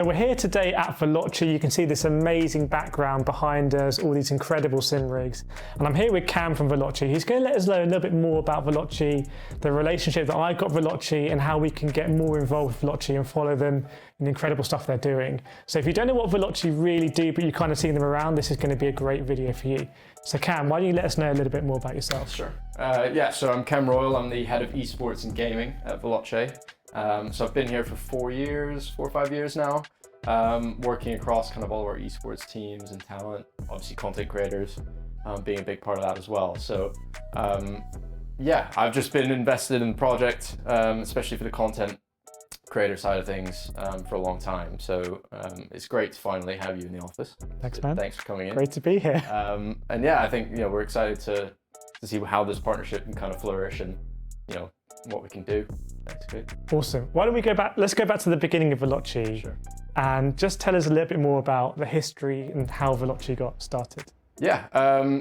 So we're here today at Veloce. You can see this amazing background behind us, all these incredible sim rigs. And I'm here with Cam from Veloce. He's going to let us know a little bit more about Veloce, the relationship that I've got with Veloce, and how we can get more involved with Veloce and follow them and the incredible stuff they're doing. So if you don't know what Veloce really do, but you kind of see them around, this is going to be a great video for you. So Cam, why don't you let us know a little bit more about yourself? Sure. So I'm Cam Royal. I'm the head of esports and gaming at Veloce. So I've been here for 4 or 5 years now, working across kind of all of our esports teams and talent, obviously content creators being a big part of that as well. So I've just been invested in the project, especially for the content creator side of things for a long time. So it's great to finally have you in the office. Thanks, man. Thanks for coming in. Great to be here. I think we're excited to see how this partnership can kind of flourish and what we can do. That's good. Awesome. Why don't we go back? Let's go back to the beginning of Veloce. Sure. And just tell us a little bit more about the history and how Veloce got started. Yeah.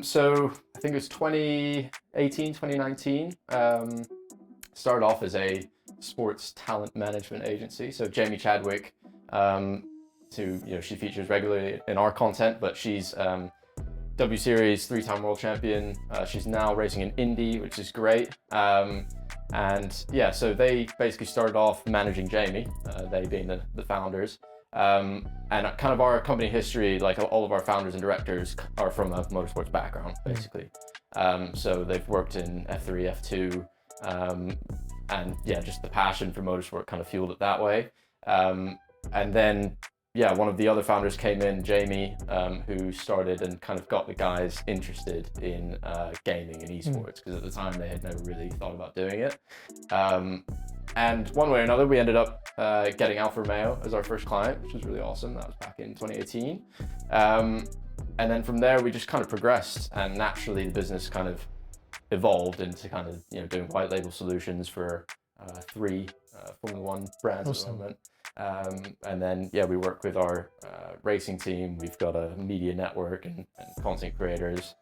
So I think it was 2018, 2019. Started off as a sports talent management agency. So Jamie Chadwick, she features regularly in our content, but she's W Series 3-time world champion. She's now racing in Indy, which is great. So they basically started off managing Jamie, they being the founders. And kind of our company history, like all of our founders and directors are from a motorsports background, basically. So they've worked in F3, F2, just the passion for motorsport kind of fueled it that way. One of the other founders came in, Jamie, who started and kind of got the guys interested in gaming and esports, because at the time they had never really thought about doing it. And one way or another, we ended up getting Alfa Romeo as our first client, which was really awesome. That was back in 2018. And then from there, we just kind of progressed, and naturally the business kind of evolved into kind of doing white label solutions for 3 Formula One brands. Awesome. At the moment. We work with our racing team. We've got a media network and content creators,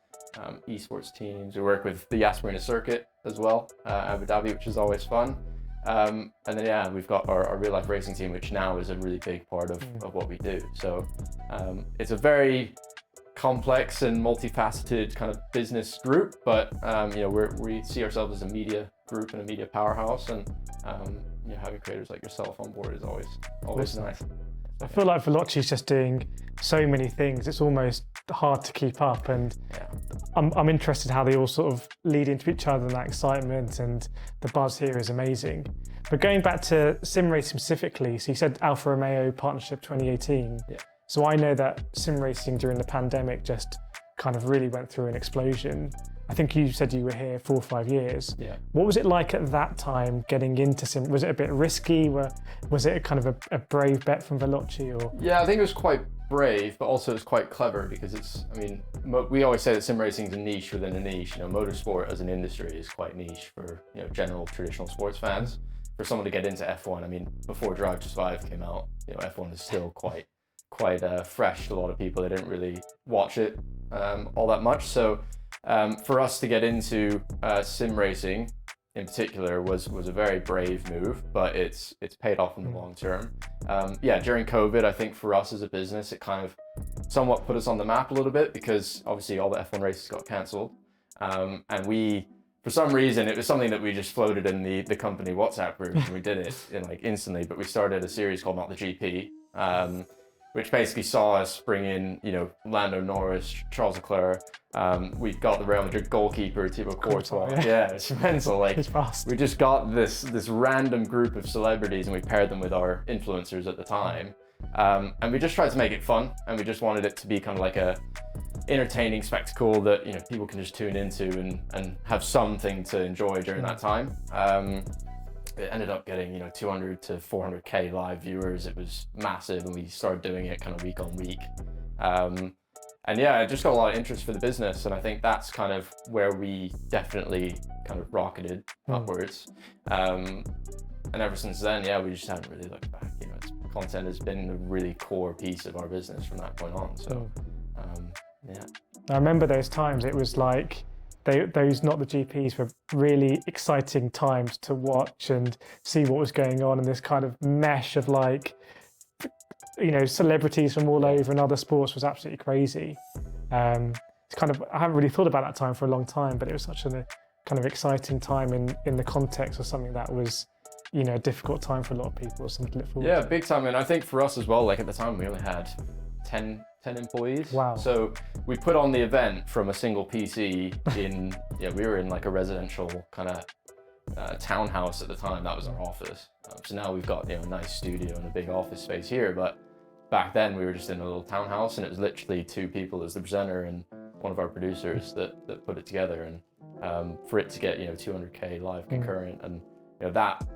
esports teams. We work with the Yas Marina circuit as well, Abu Dhabi, which is always fun. We've got our real life racing team, which now is a really big part of what we do. So it's a very complex and multifaceted kind of business group, but we see ourselves as a media group and a media powerhouse, and having creators like yourself on board is always nice. I feel like Veloce is just doing so many things. It's almost hard to keep up, and I'm interested how they all sort of lead into each other, and that excitement and the buzz here is amazing. But going back to sim racing specifically, so you said Alfa Romeo partnership 2018. Yeah. So I know that sim racing during the pandemic just kind of really went through an explosion. I think you said you were here 4 or 5 years. Yeah. What was it like at that time getting into sim? Was it a bit risky? Was it a kind of a brave bet from Veloce? Or? Yeah, I think it was quite brave, but also it was quite clever, because we always say that sim racing is a niche within a niche. Motorsport as an industry is quite niche for general traditional sports fans. For someone to get into F1, before Drive to Survive came out, F1 is still quite fresh to a lot of people. They didn't really watch it all that much. So for us to get into sim racing in particular was a very brave move, but it's paid off in the long term. During COVID, I think for us as a business, it kind of somewhat put us on the map a little bit, because obviously all the F1 races got cancelled. And we, for some reason, it was something that we just floated in the company WhatsApp group, and we did it instantly. But we started a series called Not the GP, which basically saw us bring in, Lando Norris, Charles Leclerc. We got the Real Madrid goalkeeper, Thibaut Courtois. Yeah, it's mental. It's fast. We just got this random group of celebrities, and we paired them with our influencers at the time. And we just tried to make it fun, and we just wanted it to be kind of like a entertaining spectacle that people can just tune into and have something to enjoy during that time. It ended up getting 200 to 400k live viewers. It was massive, and we started doing it kind of week on week. It just got a lot of interest for the business, and I think that's kind of where we definitely kind of rocketed upwards. And ever since then, we just haven't really looked back. Content has been a really core piece of our business from that point on. So, I remember those times. It was like those Not the GPs were really exciting times to watch and see what was going on in this kind of mesh of like celebrities from all over and other sports was absolutely crazy. It's kind of, I haven't really thought about that time for a long time, but it was such a kind of exciting time in the context of something that was, a difficult time for a lot of people. Something to look forward to. Big time. And I think for us as well, like at the time, we only had 10 employees. Wow. So we put on the event from a single PC in, we were in like a residential kind of townhouse at the time. That was our office. So now we've got, a nice studio and a big office space here. But back then we were just in a little townhouse, and it was literally 2 people as the presenter and one of our producers that put it together. And for it to get, 200K live concurrent, and that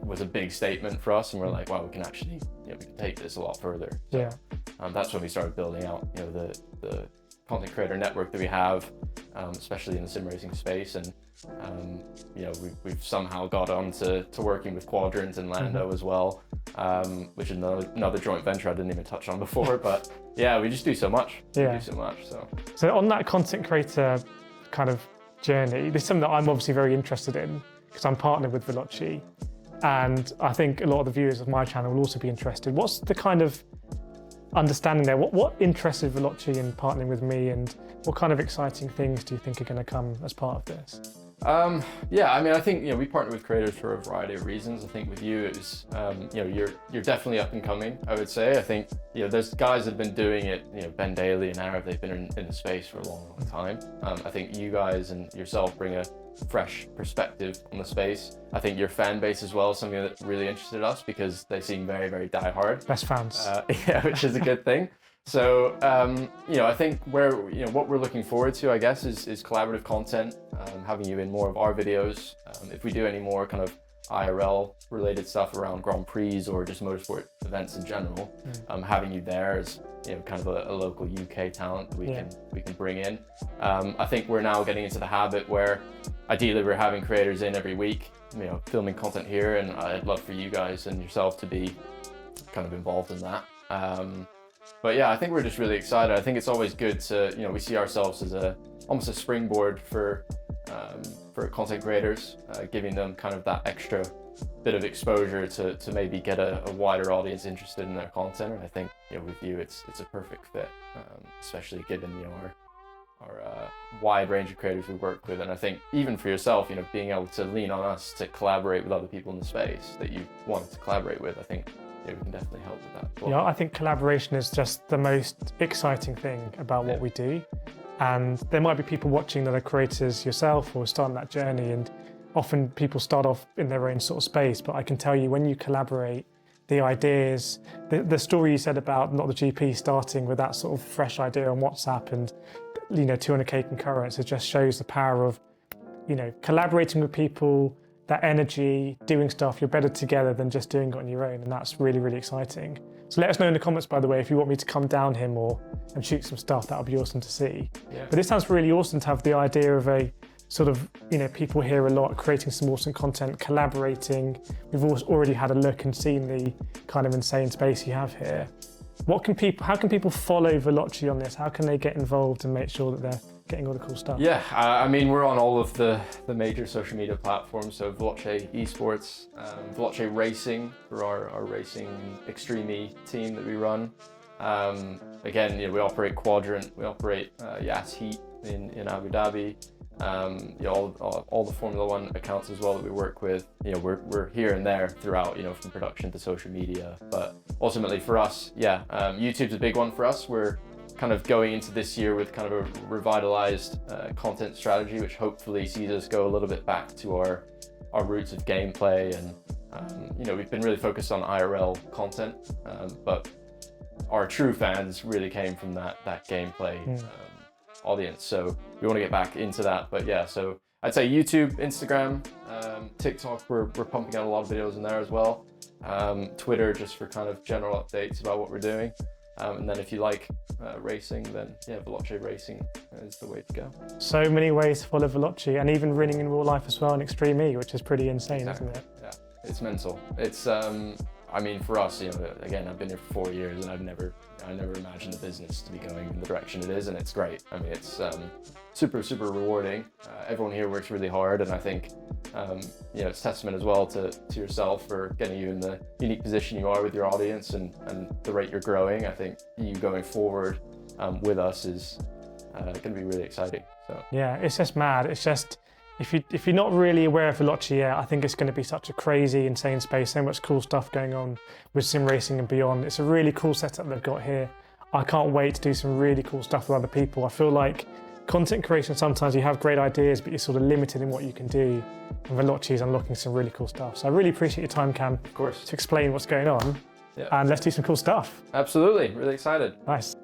was a big statement for us. And we're like, wow, we can actually, we can take this a lot further. So, yeah. That's when we started building out, the content creator network that we have, especially in the sim racing space. And we've somehow got on to working with Quadrant and Lando as well, which is another joint venture I didn't even touch on before. But yeah, we just do so much. Yeah. We do so much. So on that content creator kind of journey, this is something that I'm obviously very interested in because I'm partnered with Veloce, and I think a lot of the viewers of my channel will also be interested. What's the kind of understanding there? What interested Veloce in partnering with me, and what kind of exciting things do you think are going to come as part of this? I think we partner with creators for a variety of reasons. I think with you, it was you're definitely up and coming. I would say. I think there's guys that have been doing it. Ben Daly and Arab, they've been in the space for a long time. I think you guys and yourself bring a fresh perspective on the space. I think your fan base as well is something that really interested us because they seem very, very diehard. Best fans. Which is a good thing. So, I think what we're looking forward to, I guess, is collaborative content, having you in more of our videos. If we do any more kind of IRL related stuff around Grand Prix or just motorsport events in general, having you there as kind of a local UK talent that we can bring in. I think we're now getting into the habit where ideally we're having creators in every week, filming content here, and I'd love for you guys and yourself to be kind of involved in that. But yeah, I think we're just really excited. I think it's always good to, we see ourselves as almost a springboard for content creators, giving them kind of that extra bit of exposure to maybe get a wider audience interested in their content. And I think, with you, it's a perfect fit, especially given, our wide range of creators we work with. And I think even for yourself, being able to lean on us to collaborate with other people in the space that you wanted to collaborate with, I think we can definitely help with that. Well, yeah, I think collaboration is just the most exciting thing about what we do. And there might be people watching that are creators yourself or starting that journey, and often people start off in their own sort of space, but I can tell you when you collaborate, the ideas, the story you said about not the GP starting with that sort of fresh idea on WhatsApp and 200K concurrents, it just shows the power of collaborating with people, that energy, doing stuff. You're better together than just doing it on your own, and that's really, really exciting. So let us know in the comments, by the way, if you want me to come down here more and shoot some stuff. That would be awesome to see. Yeah. But it sounds really awesome to have the idea of a sort of, people here a lot, creating some awesome content, collaborating. We've already had a look and seen the kind of insane space you have here. How can people follow Veloce on this? How can they get involved and make sure that they're getting all the cool stuff? Yeah, we're on all of the major social media platforms. So Veloce Esports, Veloce Racing for our racing Extreme E team that we run. Again, we operate Quadrant, we operate Yas Heat in Abu Dhabi. All the Formula One accounts as well that we work with. We're here and there throughout, from production to social media. But ultimately for us, YouTube's a big one for us. We're kind of going into this year with kind of a revitalized content strategy, which hopefully sees us go a little bit back to our roots of gameplay. And we've been really focused on IRL content, but our true fans really came from that gameplay audience. So we want to get back into that. But yeah, so I'd say YouTube, Instagram, TikTok, we're pumping out a lot of videos in there as well. Twitter, just for kind of general updates about what we're doing. And then if you like racing, then Veloce Racing is the way to go. So many ways to follow Veloce, and even running in real life as well in Extreme E, which is pretty insane, isn't it? Yeah, it's mental. It's I mean, for us, you know, again, I've been here for 4 years, and I never imagined the business to be going in the direction it is, and it's great. I mean, it's super rewarding. Everyone here works really hard, and I think you know, it's testament as well to yourself for getting you in the unique position you are with your audience and the rate you're growing. I think you going forward with us is going to be really exciting. So yeah, it's just mad. It's just, if you're not really aware of Veloce yet, I think it's going to be such a crazy, insane space. So much cool stuff going on with sim racing and beyond. It's a really cool setup they've got here. I can't wait to do some really cool stuff with other people. I feel like content creation, sometimes you have great ideas, but you're sort of limited in what you can do. And Veloce is unlocking some really cool stuff. So I really appreciate your time, Cam, of course, to explain what's going on. Yeah. And let's do some cool stuff. Absolutely, really excited. Nice.